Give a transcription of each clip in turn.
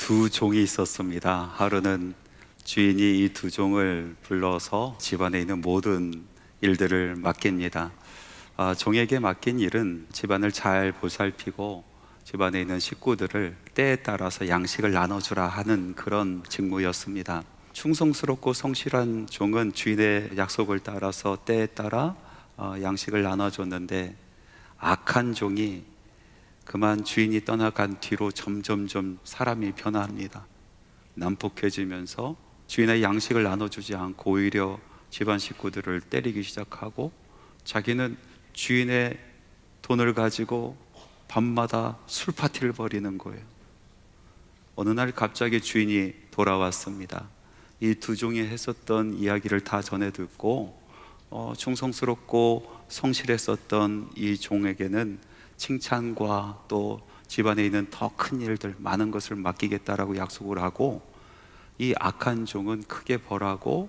두 종이 있었습니다. 하루는 주인이 이 두 종을 불러서 집안에 있는 모든 일들을 맡깁니다. 종에게 맡긴 일은 집안을 잘 보살피고 집안에 있는 식구들을 때에 따라서 양식을 나눠주라 하는 그런 직무였습니다. 충성스럽고 성실한 종은 주인의 약속을 따라서 때에 따라 양식을 나눠줬는데, 악한 종이 그만 주인이 떠나간 뒤로 점점점 사람이 변화합니다. 난폭해지면서 주인의 양식을 나눠주지 않고 오히려 집안 식구들을 때리기 시작하고, 자기는 주인의 돈을 가지고 밤마다 술 파티를 벌이는 거예요. 어느 날 갑자기 주인이 돌아왔습니다. 이 두 종이 했었던 이야기를 다 전해 듣고 충성스럽고 성실했었던 이 종에게는 칭찬과 또 집안에 있는 더 큰 일들, 많은 것을 맡기겠다라고 약속을 하고, 이 악한 종은 크게 벌하고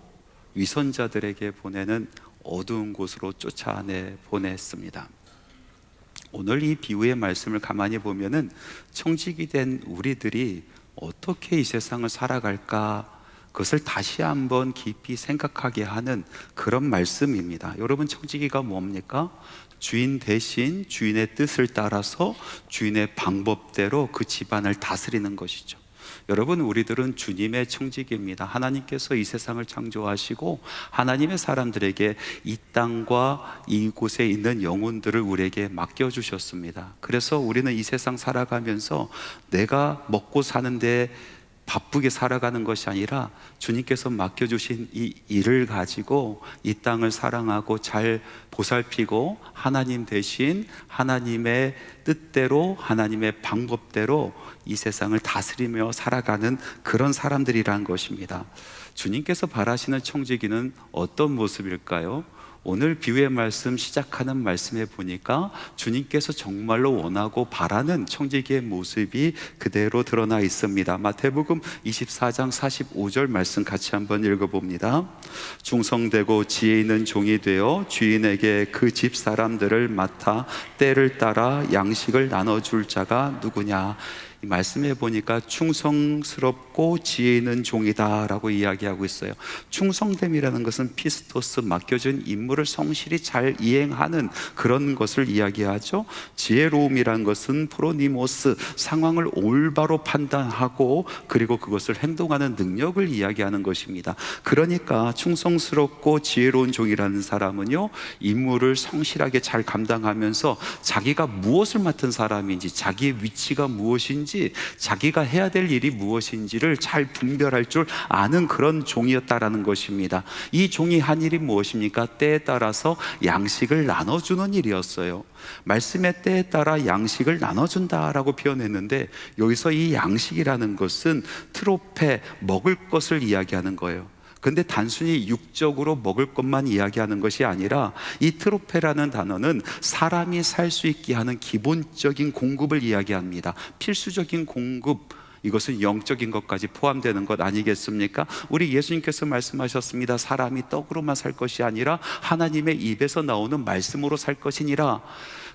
위선자들에게 보내는 어두운 곳으로 쫓아내 보냈습니다. 오늘 이 비유의 말씀을 가만히 보면은 청직이 된 우리들이 어떻게 이 세상을 살아갈까, 그것을 다시 한번 깊이 생각하게 하는 그런 말씀입니다. 여러분, 청지기가 뭡니까? 주인 대신 주인의 뜻을 따라서 주인의 방법대로 그 집안을 다스리는 것이죠. 여러분, 우리들은 주님의 청지기입니다. 하나님께서 이 세상을 창조하시고 하나님의 사람들에게 이 땅과 이곳에 있는 영혼들을 우리에게 맡겨주셨습니다. 그래서 우리는 이 세상 살아가면서 내가 먹고 사는데 바쁘게 살아가는 것이 아니라 주님께서 맡겨주신 이 일을 가지고 이 땅을 사랑하고 잘 보살피고 하나님 대신 하나님의 뜻대로 하나님의 방법대로 이 세상을 다스리며 살아가는 그런 사람들이란 것입니다. 주님께서 바라시는 청지기는 어떤 모습일까요? 오늘 비유의 말씀 시작하는 말씀에 보니까 주님께서 정말로 원하고 바라는 청지기의 모습이 그대로 드러나 있습니다. 마태복음 24장 45절 말씀 같이 한번 읽어봅니다. 충성되고 지혜 있는 종이 되어 주인에게 그 집 사람들을 맡아 때를 따라 양식을 나눠줄 자가 누구냐. 이 말씀에 보니까 충성스럽고 지혜 있는 종이다 라고 이야기하고 있어요. 충성됨이라는 것은 피스토스, 맡겨진 임무를 성실히 잘 이행하는 그런 것을 이야기하죠. 지혜로움이라는 것은 프로니모스, 상황을 올바로 판단하고 그리고 그것을 행동하는 능력을 이야기하는 것입니다. 그러니까 충성스럽고 지혜로운 종이라는 사람은요, 임무를 성실하게 잘 감당하면서 자기가 무엇을 맡은 사람인지, 자기의 위치가 무엇인지, 자기가 해야 될 일이 무엇인지를 잘 분별할 줄 아는 그런 종이었다라는 것입니다. 이 종이 한 일이 무엇입니까? 때에 따라서 양식을 나눠주는 일이었어요. 말씀의 때에 따라 양식을 나눠준다라고 표현했는데, 여기서 이 양식이라는 것은 트로페, 먹을 것을 이야기하는 거예요. 근데 단순히 육적으로 먹을 것만 이야기하는 것이 아니라 이 트로페라는 단어는 사람이 살 수 있게 하는 기본적인 공급을 이야기합니다. 필수적인 공급, 이것은 영적인 것까지 포함되는 것 아니겠습니까? 우리 예수님께서 말씀하셨습니다. 사람이 떡으로만 살 것이 아니라 하나님의 입에서 나오는 말씀으로 살 것이니라.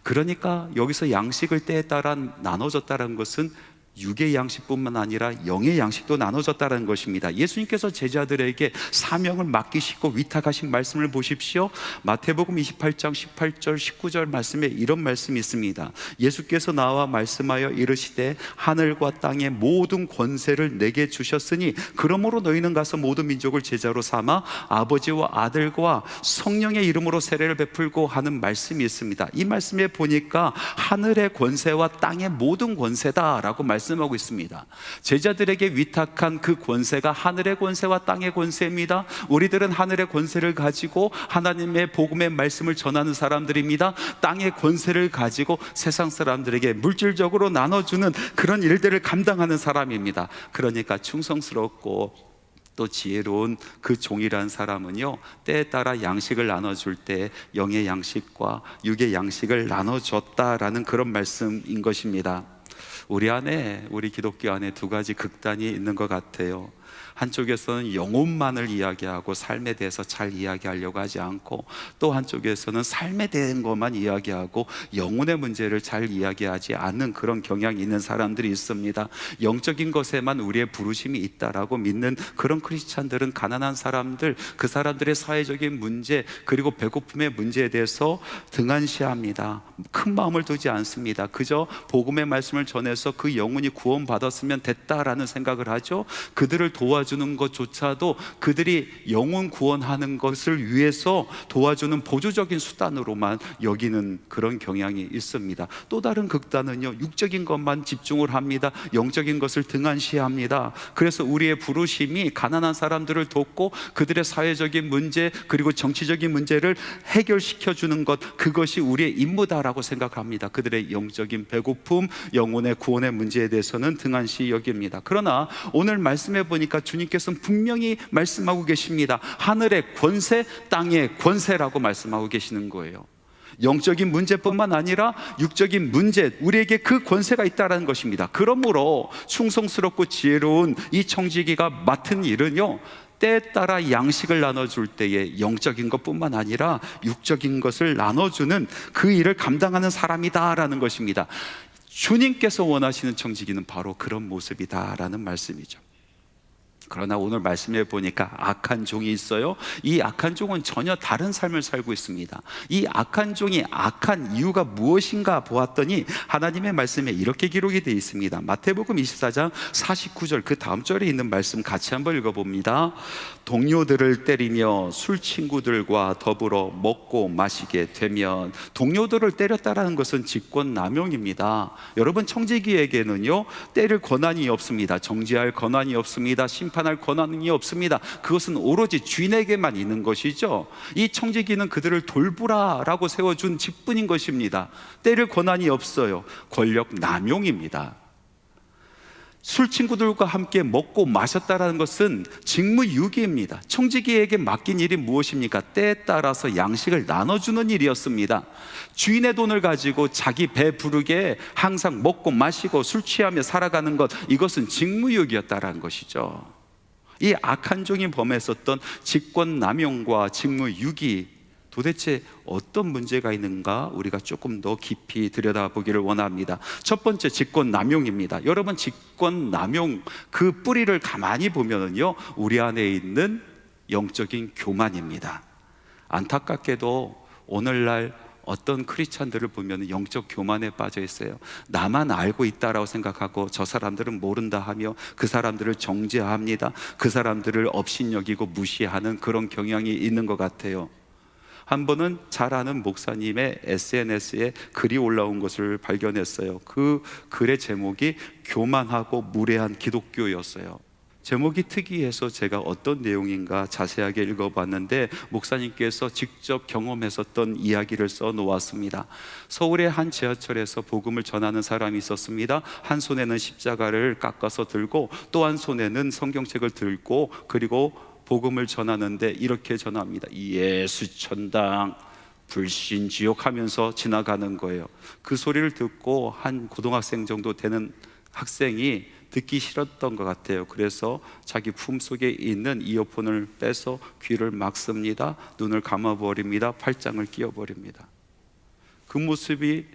그러니까 여기서 양식을 때에 따라 나눠졌다는 것은 육의 양식뿐만 아니라 영의 양식도 나눠졌다는 것입니다. 예수님께서 제자들에게 사명을 맡기시고 위탁하신 말씀을 보십시오. 마태복음 28장 18절 19절 말씀에 이런 말씀이 있습니다. 예수께서 나와 말씀하여 이르시되 하늘과 땅의 모든 권세를 내게 주셨으니 그러므로 너희는 가서 모든 민족을 제자로 삼아 아버지와 아들과 성령의 이름으로 세례를 베풀고 하는 말씀이 있습니다. 이 말씀에 보니까 하늘의 권세와 땅의 모든 권세다라고 말씀하고 있습니다. 제자들에게 위탁한 그 권세가 하늘의 권세와 땅의 권세입니다. 우리들은 하늘의 권세를 가지고 하나님의 복음의 말씀을 전하는 사람들입니다. 땅의 권세를 가지고 세상 사람들에게 물질적으로 나눠주는 그런 일들을 감당하는 사람입니다. 그러니까 충성스럽고 또 지혜로운 그 종이란 사람은요, 때에 따라 양식을 나눠줄 때 영의 양식과 육의 양식을 나눠줬다라는 그런 말씀인 것입니다. 우리 기독교 안에 두 가지 극단이 있는 것 같아요. 한쪽에서는 영혼만을 이야기하고 삶에 대해서 잘 이야기하려고 하지 않고, 또 한쪽에서는 삶에 대한 것만 이야기하고 영혼의 문제를 잘 이야기하지 않는 그런 경향이 있는 사람들이 있습니다. 영적인 것에만 우리의 부르심이 있다라고 믿는 그런 크리스찬들은 가난한 사람들, 그 사람들의 사회적인 문제 그리고 배고픔의 문제에 대해서 등한시합니다. 큰 마음을 두지 않습니다. 그저 복음의 말씀을 전해서 그 영혼이 구원받았으면 됐다라는 생각을 하죠. 그들을 도와주는 것조차도 그들이 영혼 구원하는 것을 위해서 도와주는 보조적인 수단으로만 여기는 그런 경향이 있습니다. 또 다른 극단은요, 육적인 것만 집중을 합니다. 영적인 것을 등한시합니다. 그래서 우리의 부르심이 가난한 사람들을 돕고 그들의 사회적인 문제 그리고 정치적인 문제를 해결시켜 주는 것, 그것이 우리의 임무다라고 생각합니다. 그들의 영적인 배고픔, 영혼의 구원의 문제에 대해서는 등한시 여깁니다. 그러나 오늘 말씀해 보니까 주님께서는 분명히 말씀하고 계십니다. 하늘의 권세, 땅의 권세라고 말씀하고 계시는 거예요. 영적인 문제뿐만 아니라 육적인 문제, 우리에게 그 권세가 있다는 것입니다. 그러므로 충성스럽고 지혜로운 이 청지기가 맡은 일은요, 때에 따라 양식을 나눠줄 때에 영적인 것뿐만 아니라 육적인 것을 나눠주는 그 일을 감당하는 사람이다라는 것입니다. 주님께서 원하시는 청지기는 바로 그런 모습이다라는 말씀이죠. 그러나 오늘 말씀해 보니까 악한 종이 있어요. 이 악한 종은 전혀 다른 삶을 살고 있습니다. 이 악한 종이 악한 이유가 무엇인가 보았더니 하나님의 말씀에 이렇게 기록이 되어 있습니다. 마태복음 24장 49절, 그 다음 절에 있는 말씀 같이 한번 읽어봅니다. 동료들을 때리며 술 친구들과 더불어 먹고 마시게 되면, 동료들을 때렸다라는 것은 직권남용입니다. 여러분, 청지기에게는요 때릴 권한이 없습니다. 정죄할 권한이 없습니다. 심판할 권한이 없습니다. 그것은 오로지 주인에게만 있는 것이죠. 이 청지기는 그들을 돌보라라고 세워준 직분인 것입니다. 때릴 권한이 없어요. 권력 남용입니다. 술 친구들과 함께 먹고 마셨다라는 것은 직무유기입니다. 청지기에게 맡긴 일이 무엇입니까? 때에 따라서 양식을 나눠주는 일이었습니다. 주인의 돈을 가지고 자기 배 부르게 항상 먹고 마시고 술 취하며 살아가는 것, 이것은 직무유기였다라는 것이죠. 이 악한 종이 범했었던 직권남용과 직무유기, 도대체 어떤 문제가 있는가 우리가 조금 더 깊이 들여다보기를 원합니다. 첫 번째, 직권남용입니다. 여러분, 직권남용 그 뿌리를 가만히 보면은요, 우리 안에 있는 영적인 교만입니다. 안타깝게도 오늘날 어떤 크리스찬들을 보면 영적 교만에 빠져 있어요. 나만 알고 있다라고 생각하고 저 사람들은 모른다 하며 그 사람들을 정죄합니다. 그 사람들을 업신여기고 무시하는 그런 경향이 있는 것 같아요. 한 번은 잘 아는 목사님의 SNS에 글이 올라온 것을 발견했어요. 그 글의 제목이 교만하고 무례한 기독교였어요. 제목이 특이해서 제가 어떤 내용인가 자세하게 읽어봤는데, 목사님께서 직접 경험했었던 이야기를 써놓았습니다. 서울의 한 지하철에서 복음을 전하는 사람이 있었습니다. 한 손에는 십자가를 깎아서 들고 또 한 손에는 성경책을 들고, 그리고 복음을 전하는데 이렇게 전합니다. 예수 천당, 불신 지옥 하면서 지나가는 거예요. 그 소리를 듣고 한 고등학생 정도 되는 학생이 듣기 싫었던 것 같아요. 그래서 자기 품속에 있는 이어폰을 빼서 귀를 막습니다. 눈을 감아버립니다. 팔짱을 끼워버립니다. 그 모습이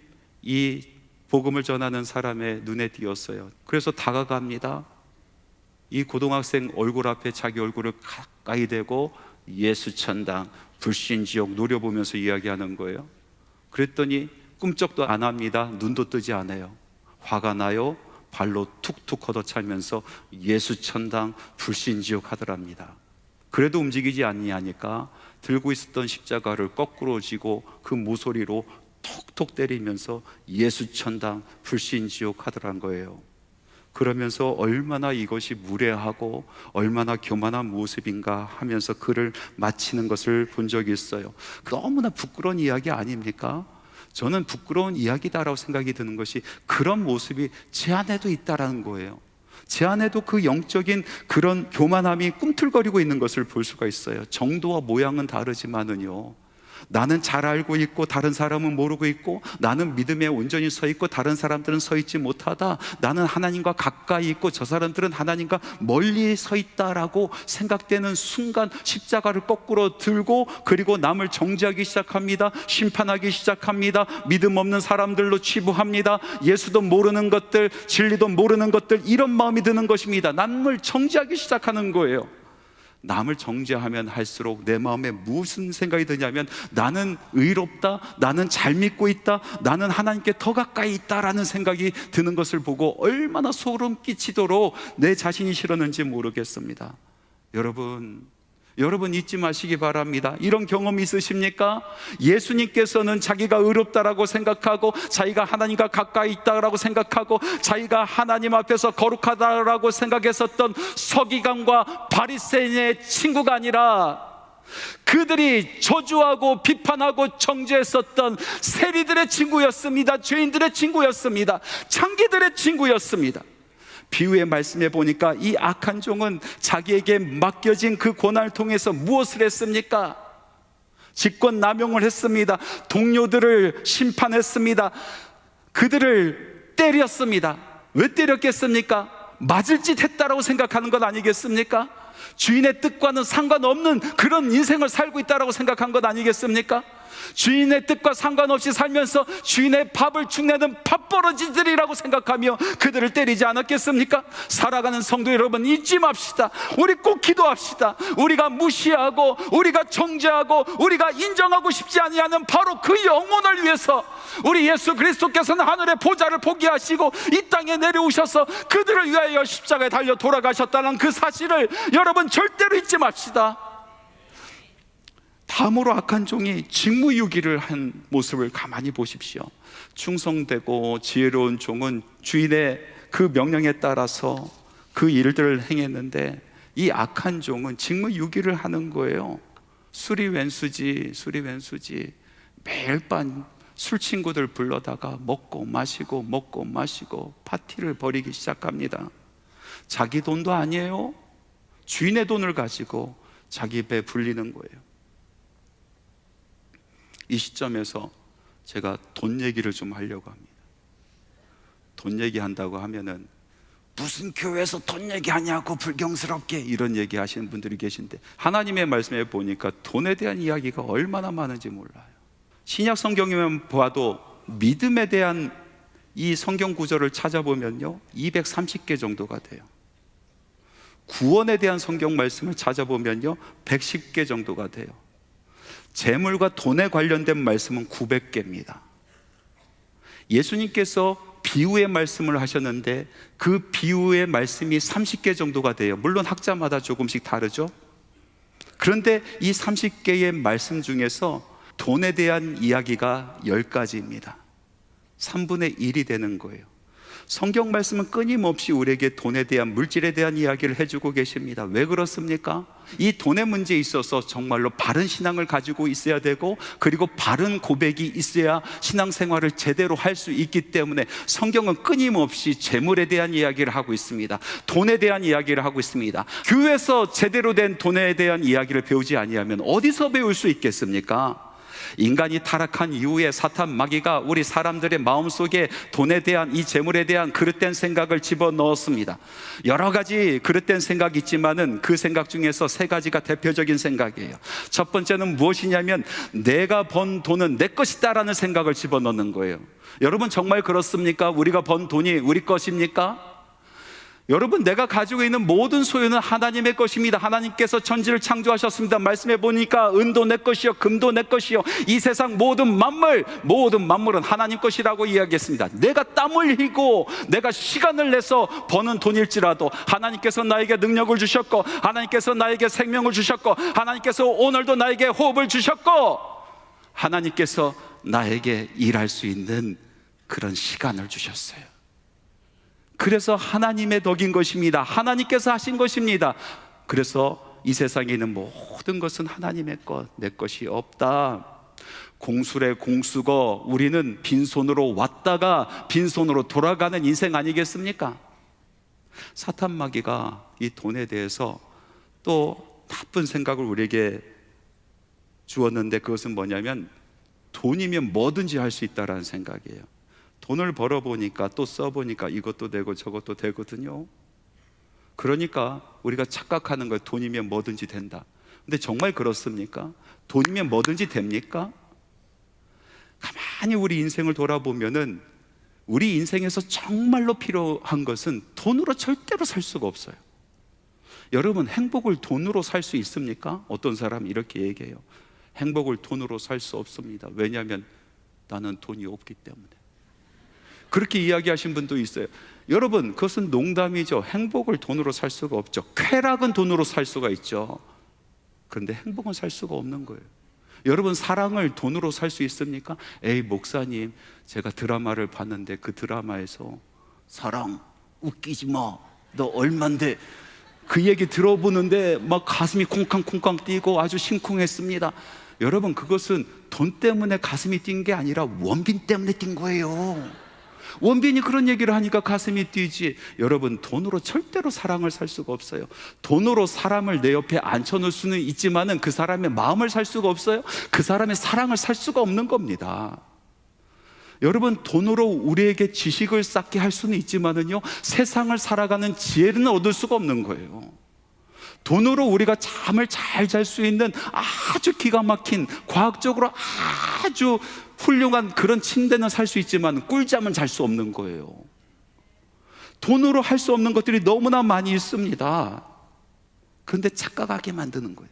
이 복음을 전하는 사람의 눈에 띄었어요. 그래서 다가갑니다. 이 고등학생 얼굴 앞에 자기 얼굴을 가까이 대고 예수 천당, 불신지옥 노려보면서 이야기하는 거예요. 그랬더니 꿈쩍도 안 합니다. 눈도 뜨지 않아요. 화가 나요. 발로 툭툭 걷어차면서 예수 천당, 불신지옥 하더랍니다. 그래도 움직이지 않냐니까 들고 있었던 십자가를 거꾸로 쥐고 그 모서리로 톡톡 때리면서 예수 천당, 불신지옥 하더란 거예요. 그러면서 얼마나 이것이 무례하고 얼마나 교만한 모습인가 하면서 글을 마치는 것을 본 적이 있어요. 너무나 부끄러운 이야기 아닙니까? 저는 부끄러운 이야기다라고 생각이 드는 것이, 그런 모습이 제 안에도 있다라는 거예요. 제 안에도 그 영적인 그런 교만함이 꿈틀거리고 있는 것을 볼 수가 있어요. 정도와 모양은 다르지만은요, 나는 잘 알고 있고 다른 사람은 모르고 있고, 나는 믿음에 온전히 서 있고 다른 사람들은 서 있지 못하다, 나는 하나님과 가까이 있고 저 사람들은 하나님과 멀리 서 있다라고 생각되는 순간 십자가를 거꾸로 들고, 그리고 남을 정죄하기 시작합니다. 심판하기 시작합니다. 믿음 없는 사람들로 치부합니다. 예수도 모르는 것들, 진리도 모르는 것들, 이런 마음이 드는 것입니다. 남을 정죄하기 시작하는 거예요. 남을 정죄하면 할수록 내 마음에 무슨 생각이 드냐면, 나는 의롭다, 나는 잘 믿고 있다, 나는 하나님께 더 가까이 있다라는 생각이 드는 것을 보고 얼마나 소름 끼치도록 내 자신이 싫었는지 모르겠습니다. 여러분 잊지 마시기 바랍니다. 이런 경험 있으십니까? 예수님께서는 자기가 의롭다라고 생각하고, 자기가 하나님과 가까이 있다라고 생각하고, 자기가 하나님 앞에서 거룩하다라고 생각했었던 서기관과 바리새인의 친구가 아니라, 그들이 저주하고 비판하고 정죄했었던 세리들의 친구였습니다. 죄인들의 친구였습니다. 창기들의 친구였습니다. 비유의 말씀에 보니까 이 악한 종은 자기에게 맡겨진 그 고난을 통해서 무엇을 했습니까? 직권남용을 했습니다. 동료들을 심판했습니다. 그들을 때렸습니다. 왜 때렸겠습니까? 맞을 짓 했다라고 생각하는 것 아니겠습니까? 주인의 뜻과는 상관없는 그런 인생을 살고 있다라고 생각한 것 아니겠습니까? 주인의 뜻과 상관없이 살면서 주인의 밥을 축내는 밥벌어지들이라고 생각하며 그들을 때리지 않았겠습니까? 살아가는 성도 여러분, 잊지 맙시다. 우리 꼭 기도합시다. 우리가 무시하고, 우리가 정죄하고, 우리가 인정하고 싶지 아니하는 바로 그 영혼을 위해서 우리 예수 그리스도께서는 하늘의 보좌를 포기하시고 이 땅에 내려오셔서 그들을 위하여 십자가에 달려 돌아가셨다는 그 사실을 여러분 절대로 잊지 맙시다. 다음으로 악한 종이 직무유기를 한 모습을 가만히 보십시오. 충성되고 지혜로운 종은 주인의 그 명령에 따라서 그 일들을 행했는데, 이 악한 종은 직무유기를 하는 거예요. 술이 웬수지 매일 밤 술 친구들 불러다가 먹고 마시고 파티를 벌이기 시작합니다. 자기 돈도 아니에요. 주인의 돈을 가지고 자기 배 불리는 거예요. 이 시점에서 제가 돈 얘기를 좀 하려고 합니다. 돈 얘기한다고 하면은 무슨 교회에서 돈 얘기하냐고 불경스럽게 이런 얘기 하시는 분들이 계신데, 하나님의 말씀에 보니까 돈에 대한 이야기가 얼마나 많은지 몰라요. 신약 성경에만 봐도 믿음에 대한 이 성경 구절을 찾아보면요 230개 정도가 돼요. 구원에 대한 성경 말씀을 찾아보면요 110개 정도가 돼요. 재물과 돈에 관련된 말씀은 900개입니다. 예수님께서 비유의 말씀을 하셨는데 그 비유의 말씀이 30개 정도가 돼요. 물론 학자마다 조금씩 다르죠. 그런데 이 30개의 말씀 중에서 돈에 대한 이야기가 10가지입니다. 3분의 1이 되는 거예요. 성경 말씀은 끊임없이 우리에게 돈에 대한, 물질에 대한 이야기를 해주고 계십니다. 왜 그렇습니까? 이 돈의 문제에 있어서 정말로 바른 신앙을 가지고 있어야 되고, 그리고 바른 고백이 있어야 신앙생활을 제대로 할 수 있기 때문에 성경은 끊임없이 재물에 대한 이야기를 하고 있습니다. 돈에 대한 이야기를 하고 있습니다. 교회에서 제대로 된 돈에 대한 이야기를 배우지 아니하면 어디서 배울 수 있겠습니까? 인간이 타락한 이후에 사탄 마귀가 우리 사람들의 마음속에 돈에 대한, 이 재물에 대한 그릇된 생각을 집어넣었습니다. 여러 가지 그릇된 생각이 있지만은 그 생각 중에서 3가지가 대표적인 생각이에요. 첫 번째는 무엇이냐면 내가 번 돈은 내 것이다라는 생각을 집어넣는 거예요. 여러분 정말 그렇습니까? 우리가 번 돈이 우리 것입니까? 여러분, 내가 가지고 있는 모든 소유는 하나님의 것입니다. 하나님께서 천지를 창조하셨습니다. 말씀해 보니까 은도 내 것이요 금도 내 것이요 이 세상 모든 만물은 하나님 것이라고 이야기했습니다. 내가 땀을 흘리고 내가 시간을 내서 버는 돈일지라도 하나님께서 나에게 능력을 주셨고, 하나님께서 나에게 생명을 주셨고, 하나님께서 오늘도 나에게 호흡을 주셨고, 하나님께서 나에게 일할 수 있는 그런 시간을 주셨어요. 그래서 하나님의 덕인 것입니다. 하나님께서 하신 것입니다. 그래서 이 세상에 있는 모든 것은 하나님의 것, 내 것이 없다. 공수래 공수거, 우리는 빈손으로 왔다가 빈손으로 돌아가는 인생 아니겠습니까? 사탄 마귀가 이 돈에 대해서 또 나쁜 생각을 우리에게 주었는데 그것은 뭐냐면 돈이면 뭐든지 할 수 있다라는 생각이에요. 돈을 벌어보니까 또 써보니까 이것도 되고 저것도 되거든요. 그러니까 우리가 착각하는 거예요. 돈이면 뭐든지 된다. 근데 정말 그렇습니까? 돈이면 뭐든지 됩니까? 가만히 우리 인생을 돌아보면은 우리 인생에서 정말로 필요한 것은 돈으로 절대로 살 수가 없어요. 여러분, 행복을 돈으로 살 수 있습니까? 어떤 사람이 이렇게 얘기해요. 행복을 돈으로 살 수 없습니다. 왜냐하면 나는 돈이 없기 때문에. 그렇게 이야기하신 분도 있어요. 여러분, 그것은 농담이죠. 행복을 돈으로 살 수가 없죠. 쾌락은 돈으로 살 수가 있죠. 그런데 행복은 살 수가 없는 거예요. 여러분, 사랑을 돈으로 살 수 있습니까? 에이, 목사님, 제가 드라마를 봤는데 그 드라마에서 사랑, 웃기지 마, 너 얼만데, 그 얘기 들어보는데 막 가슴이 콩쾅콩쾅 뛰고 아주 심쿵했습니다. 여러분, 그것은 돈 때문에 가슴이 뛴 게 아니라 원빈 때문에 뛴 거예요. 원빈이 그런 얘기를 하니까 가슴이 뛰지. 여러분, 돈으로 절대로 사랑을 살 수가 없어요. 돈으로 사람을 내 옆에 앉혀놓을 수는 있지만은 그 사람의 마음을 살 수가 없어요. 그 사람의 사랑을 살 수가 없는 겁니다. 여러분, 돈으로 우리에게 지식을 쌓게 할 수는 있지만은요, 세상을 살아가는 지혜는 얻을 수가 없는 거예요. 돈으로 우리가 잠을 잘 잘 수 있는 아주 기가 막힌, 과학적으로 아주 훌륭한 그런 침대는 살 수 있지만 꿀잠은 잘 수 없는 거예요. 돈으로 할 수 없는 것들이 너무나 많이 있습니다. 그런데 착각하게 만드는 거예요.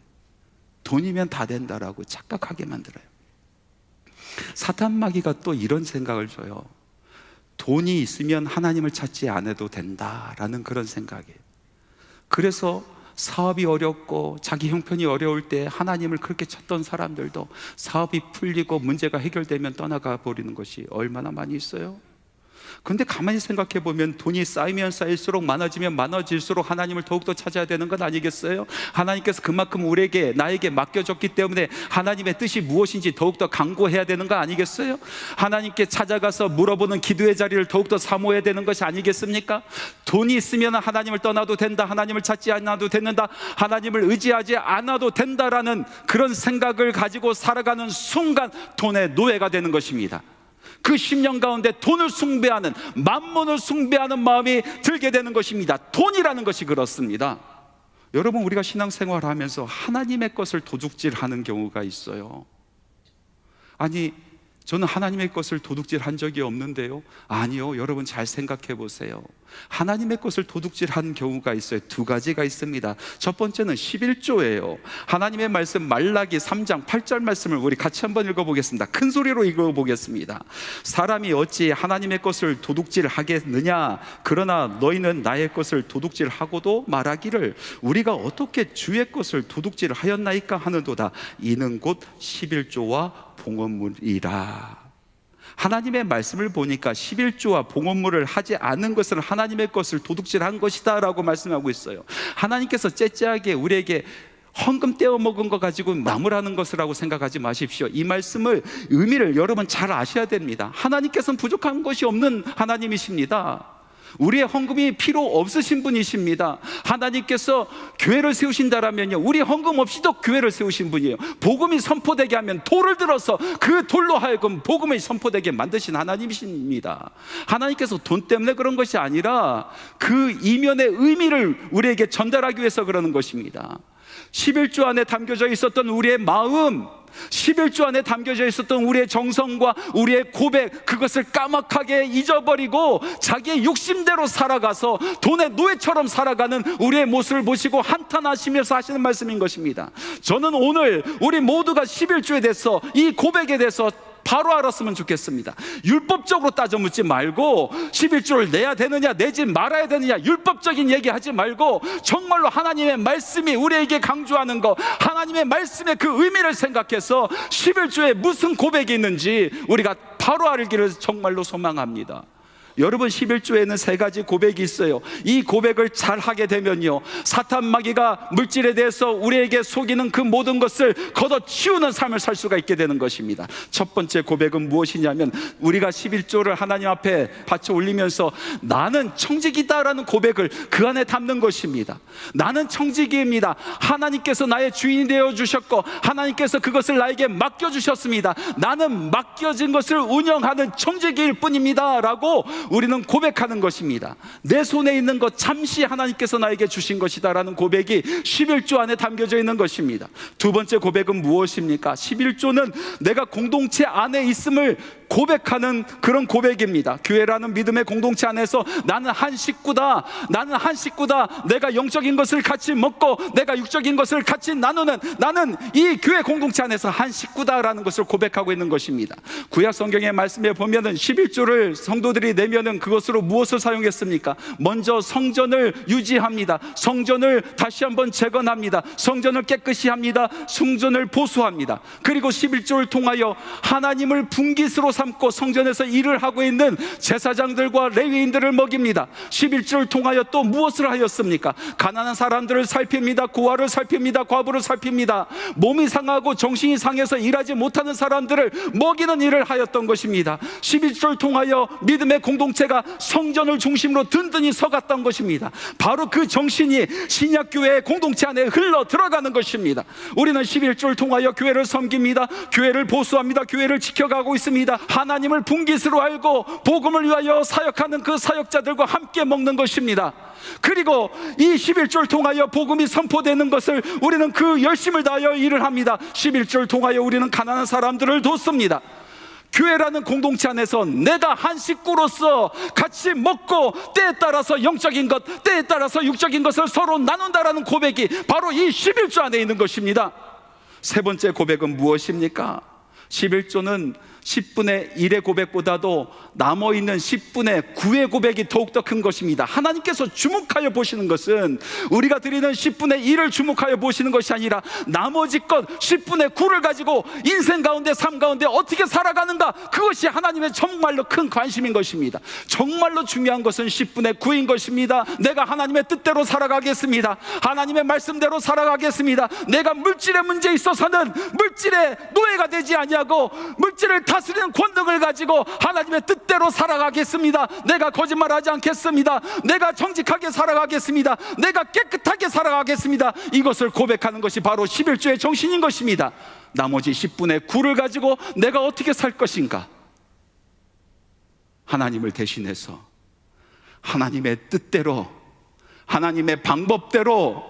돈이면 다 된다라고 착각하게 만들어요. 사탄 마귀가 또 이런 생각을 줘요. 돈이 있으면 하나님을 찾지 않아도 된다라는 그런 생각이에요. 그래서 사업이 어렵고 자기 형편이 어려울 때 하나님을 그렇게 찾던 사람들도 사업이 풀리고 문제가 해결되면 떠나가 버리는 것이 얼마나 많이 있어요. 그런데 가만히 생각해 보면 돈이 쌓이면 쌓일수록, 많아지면 많아질수록 하나님을 더욱더 찾아야 되는 건 아니겠어요? 하나님께서 그만큼 우리에게, 나에게 맡겨줬기 때문에 하나님의 뜻이 무엇인지 더욱더 강구해야 되는 거 아니겠어요? 하나님께 찾아가서 물어보는 기도의 자리를 더욱더 사모해야 되는 것이 아니겠습니까? 돈이 있으면 하나님을 떠나도 된다, 하나님을 찾지 않아도 된다, 하나님을 의지하지 않아도 된다라는 그런 생각을 가지고 살아가는 순간 돈의 노예가 되는 것입니다. 그 10년 가운데 돈을 숭배하는, 만몬을 숭배하는 마음이 들게 되는 것입니다. 돈이라는 것이 그렇습니다. 여러분, 우리가 신앙생활을 하면서 하나님의 것을 도둑질하는 경우가 있어요. 아니, 저는 하나님의 것을 도둑질한 적이 없는데요. 아니요, 여러분 잘 생각해 보세요. 하나님의 것을 도둑질한 경우가 있어요. 두 가지가 있습니다. 첫 번째는 11조예요 하나님의 말씀 말라기 3장 8절 말씀을 우리 같이 한번 읽어보겠습니다. 큰 소리로 읽어보겠습니다. 사람이 어찌 하나님의 것을 도둑질하겠느냐? 그러나 너희는 나의 것을 도둑질하고도 말하기를 우리가 어떻게 주의 것을 도둑질하였나이까 하는도다. 이는 곧 11조와 봉헌물이라. 하나님의 말씀을 보니까 11조와 봉헌물을 하지 않은 것은 하나님의 것을 도둑질한 것이다 라고 말씀하고 있어요. 하나님께서 째째하게 우리에게 헌금 떼어 먹은 거 가지고 나무라는 것이라고 생각하지 마십시오. 이 말씀을, 의미를 여러분 잘 아셔야 됩니다. 하나님께서는 부족한 것이 없는 하나님이십니다. 우리의 헌금이 필요 없으신 분이십니다. 하나님께서 교회를 세우신다라면요, 우리 헌금 없이도 교회를 세우신 분이에요. 복음이 선포되게 하면 돌을 들어서 그 돌로 하여금 복음이 선포되게 만드신 하나님이십니다. 하나님께서 돈 때문에 그런 것이 아니라 그 이면의 의미를 우리에게 전달하기 위해서 그러는 것입니다. 11조 안에 담겨져 있었던 우리의 마음, 11조 안에 담겨져 있었던 우리의 정성과 우리의 고백, 그것을 까맣게 잊어버리고 자기의 욕심대로 살아가서 돈의 노예처럼 살아가는 우리의 모습을 보시고 한탄하시면서 하시는 말씀인 것입니다. 저는 오늘 우리 모두가 11조에 대해서, 이 고백에 대해서 바로 알았으면 좋겠습니다. 율법적으로 따져 묻지 말고 11조를 내야 되느냐 내지 말아야 되느냐 율법적인 얘기하지 말고 정말로 하나님의 말씀이 우리에게 강조하는 것, 하나님의 말씀의 그 의미를 생각해서 11조에 무슨 고백이 있는지 우리가 바로 알기를 정말로 소망합니다. 여러분, 11조에는 3가지 고백이 있어요. 이 고백을 잘 하게 되면요, 사탄 마귀가 물질에 대해서 우리에게 속이는 그 모든 것을 걷어치우는 삶을 살 수가 있게 되는 것입니다. 첫 번째 고백은 무엇이냐면, 우리가 11조를 하나님 앞에 바쳐 올리면서 나는 청지기다라는 고백을 그 안에 담는 것입니다. 나는 청지기입니다. 하나님께서 나의 주인이 되어 주셨고 하나님께서 그것을 나에게 맡겨주셨습니다. 나는 맡겨진 것을 운영하는 청지기일 뿐입니다 라고 우리는 고백하는 것입니다. 내 손에 있는 것 잠시 하나님께서 나에게 주신 것이다 라는 고백이 11조 안에 담겨져 있는 것입니다. 두 번째 고백은 무엇입니까? 11조는 내가 공동체 안에 있음을 고백하는 그런 고백입니다. 교회라는 믿음의 공동체 안에서 나는 한 식구다, 나는 한 식구다, 내가 영적인 것을 같이 먹고 내가 육적인 것을 같이 나누는, 나는 이 교회 공동체 안에서 한 식구다라는 것을 고백하고 있는 것입니다. 구약 성경의 말씀에 보면은 11조를 성도들이 내면은 그것으로 무엇을 사용했습니까? 먼저 성전을 유지합니다. 성전을 다시 한번 재건합니다. 성전을 깨끗이 합니다. 성전을 보수합니다. 그리고 11조를 통하여 하나님을 분깃으로 삼고 성전에서 일을 하고 있는 제사장들과 레위인들을 먹입니다. 11조를 통하여 또 무엇을 하였습니까? 가난한 사람들을 살핍니다. 고아를 살핍니다. 과부를 살핍니다. 몸이 상하고 정신이 상해서 일하지 못하는 사람들을 먹이는 일을 하였던 것입니다. 11조를 통하여 믿음의 공동체가 성전을 중심으로 든든히 서갔던 것입니다. 바로 그 정신이 신약교회의 공동체 안에 흘러 들어가는 것입니다. 우리는 11조를 통하여 교회를 섬깁니다. 교회를 보수합니다. 교회를 지켜가고 있습니다. 하나님을 분깃으로 알고 복음을 위하여 사역하는 그 사역자들과 함께 먹는 것입니다. 그리고 이 11조를 통하여 복음이 선포되는 것을 우리는 그 열심을 다하여 일을 합니다. 11조를 통하여 우리는 가난한 사람들을 돕습니다. 교회라는 공동체 안에서 내가 한 식구로서 같이 먹고 때에 따라서 영적인 것, 때에 따라서 육적인 것을 서로 나눈다라는 고백이 바로 이 11조 안에 있는 것입니다. 세 번째 고백은 무엇입니까? 11조는 10분의 1의 고백보다도 남아있는 10분의 9의 고백이 더욱더 큰 것입니다. 하나님께서 주목하여 보시는 것은 우리가 드리는 10분의 1을 주목하여 보시는 것이 아니라 나머지 것 10분의 9를 가지고 인생 가운데, 삶 가운데 어떻게 살아가는가, 그것이 하나님의 정말로 큰 관심인 것입니다. 정말로 중요한 것은 10분의 9인 것입니다. 내가 하나님의 뜻대로 살아가겠습니다. 하나님의 말씀대로 살아가겠습니다. 내가 물질의 문제에 있어서는 물질의 노예가 되지 아니하고 물질을 다스리는 권능을 가지고 하나님의 뜻대로 살아가겠습니다. 내가 거짓말하지 않겠습니다. 내가 정직하게 살아가겠습니다. 내가 깨끗하게 살아가겠습니다. 이것을 고백하는 것이 바로 11조의 정신인 것입니다. 나머지 10분의 9를 가지고 내가 어떻게 살 것인가? 하나님을 대신해서 하나님의 뜻대로, 하나님의 방법대로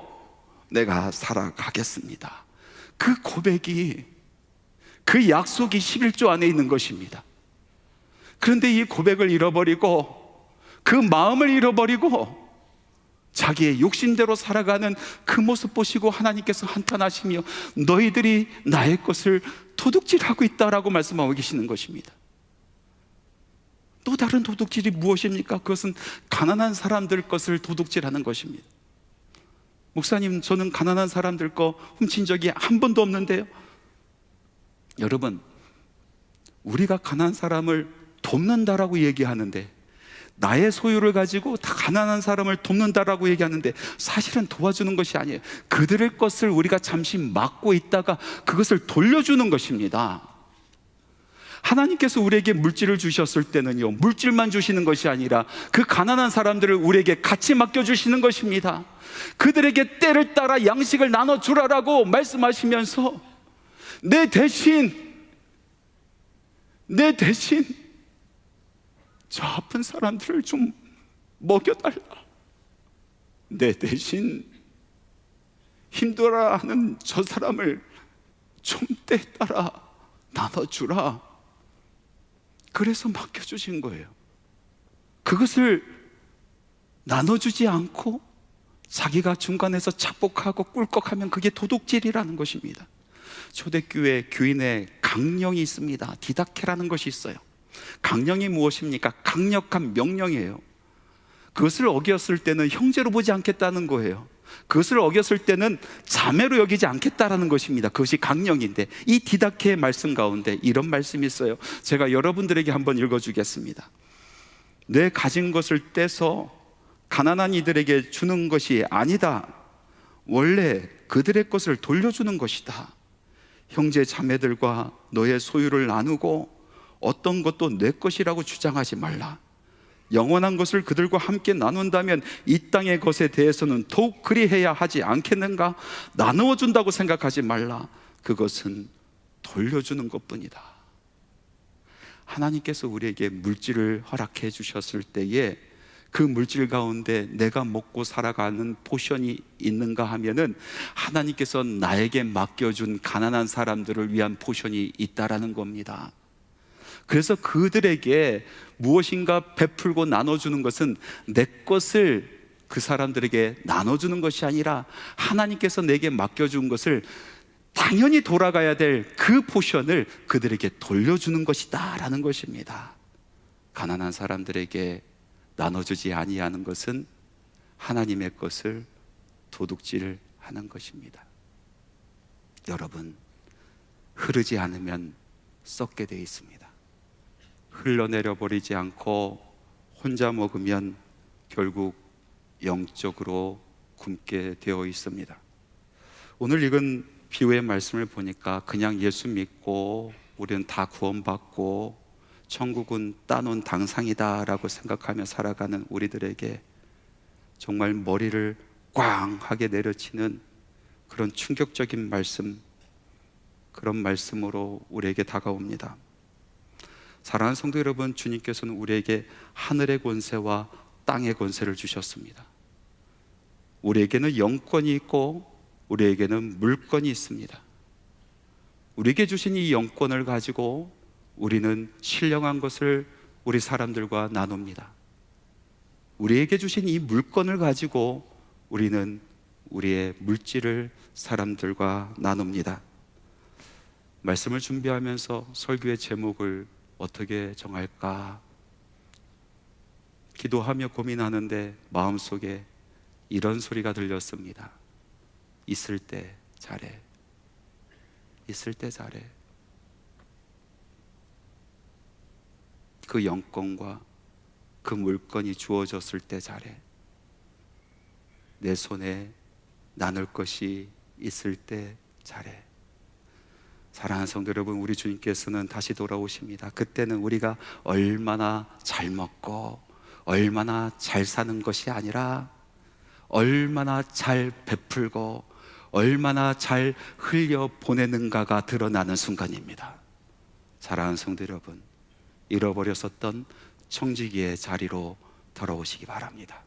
내가 살아가겠습니다. 그 고백이, 그 약속이 11조 안에 있는 것입니다. 그런데 이 고백을 잃어버리고 그 마음을 잃어버리고 자기의 욕심대로 살아가는 그 모습 보시고 하나님께서 한탄하시며 너희들이 나의 것을 도둑질하고 있다라고 말씀하고 계시는 것입니다. 또 다른 도둑질이 무엇입니까? 그것은 가난한 사람들 것을 도둑질하는 것입니다. 목사님, 저는 가난한 사람들 거 훔친 적이 한 번도 없는데요. 여러분, 우리가 가난한 사람을 돕는다라고 얘기하는데, 나의 소유를 가지고 다 가난한 사람을 돕는다라고 얘기하는데 사실은 도와주는 것이 아니에요. 그들의 것을 우리가 잠시 막고 있다가 그것을 돌려주는 것입니다. 하나님께서 우리에게 물질을 주셨을 때는요, 물질만 주시는 것이 아니라 그 가난한 사람들을 우리에게 같이 맡겨주시는 것입니다. 그들에게 때를 따라 양식을 나눠주라라고 말씀하시면서 내 대신 저 아픈 사람들을 좀 먹여달라. 내 대신 힘들어하는 저 사람을 좀 때에 따라 나눠주라. 그래서 맡겨주신 거예요. 그것을 나눠주지 않고 자기가 중간에서 착복하고 꿀꺽하면 그게 도둑질이라는 것입니다. 초대교회 교인의 강령이 있습니다. 디다케라는 것이 있어요. 강령이 무엇입니까? 강력한 명령이에요. 그것을 어겼을 때는 형제로 보지 않겠다는 거예요. 그것을 어겼을 때는 자매로 여기지 않겠다라는 것입니다. 그것이 강령인데, 이 디다케의 말씀 가운데 이런 말씀이 있어요. 제가 여러분들에게 한번 읽어주겠습니다. 내 가진 것을 떼서 가난한 이들에게 주는 것이 아니다. 원래 그들의 것을 돌려주는 것이다. 형제 자매들과 너의 소유를 나누고 어떤 것도 내 것이라고 주장하지 말라. 영원한 것을 그들과 함께 나눈다면 이 땅의 것에 대해서는 더욱 그리해야 하지 않겠는가? 나누어 준다고 생각하지 말라. 그것은 돌려주는 것뿐이다. 하나님께서 우리에게 물질을 허락해 주셨을 때에 그 물질 가운데 내가 먹고 살아가는 포션이 있는가 하면은 하나님께서 나에게 맡겨준 가난한 사람들을 위한 포션이 있다라는 겁니다. 그래서 그들에게 무엇인가 베풀고 나눠주는 것은 내 것을 그 사람들에게 나눠주는 것이 아니라 하나님께서 내게 맡겨준 것을 당연히 돌아가야 될 그 포션을 그들에게 돌려주는 것이다 라는 것입니다. 가난한 사람들에게 나눠주지 아니하는 것은 하나님의 것을 도둑질하는 것입니다. 여러분, 흐르지 않으면 썩게 되어 있습니다. 흘러내려 버리지 않고 혼자 먹으면 결국 영적으로 굶게 되어 있습니다. 오늘 읽은 비유의 말씀을 보니까 그냥 예수 믿고 우리는 다 구원받고 천국은 따놓은 당상이다 라고 생각하며 살아가는 우리들에게 정말 머리를 꽝 하게 내려치는 그런 충격적인 말씀, 그런 말씀으로 우리에게 다가옵니다. 사랑하는 성도 여러분, 주님께서는 우리에게 하늘의 권세와 땅의 권세를 주셨습니다. 우리에게는 영권이 있고 우리에게는 물권이 있습니다. 우리에게 주신 이 영권을 가지고 우리는 신령한 것을 우리 사람들과 나눕니다. 우리에게 주신 이 물권을 가지고 우리는 우리의 물질을 사람들과 나눕니다. 말씀을 준비하면서 설교의 제목을 어떻게 정할까 기도하며 고민하는데 마음속에 이런 소리가 들렸습니다. 있을 때 잘해. 있을 때 잘해. 그 영권과 그 물건이 주어졌을 때 잘해. 내 손에 나눌 것이 있을 때 잘해. 사랑하는 성도 여러분, 우리 주님께서는 다시 돌아오십니다. 그때는 우리가 얼마나 잘 먹고 얼마나 잘 사는 것이 아니라 얼마나 잘 베풀고 얼마나 잘 흘려 보내는가가 드러나는 순간입니다. 사랑하는 성도 여러분, 잃어버렸었던 청지기의 자리로 돌아오시기 바랍니다.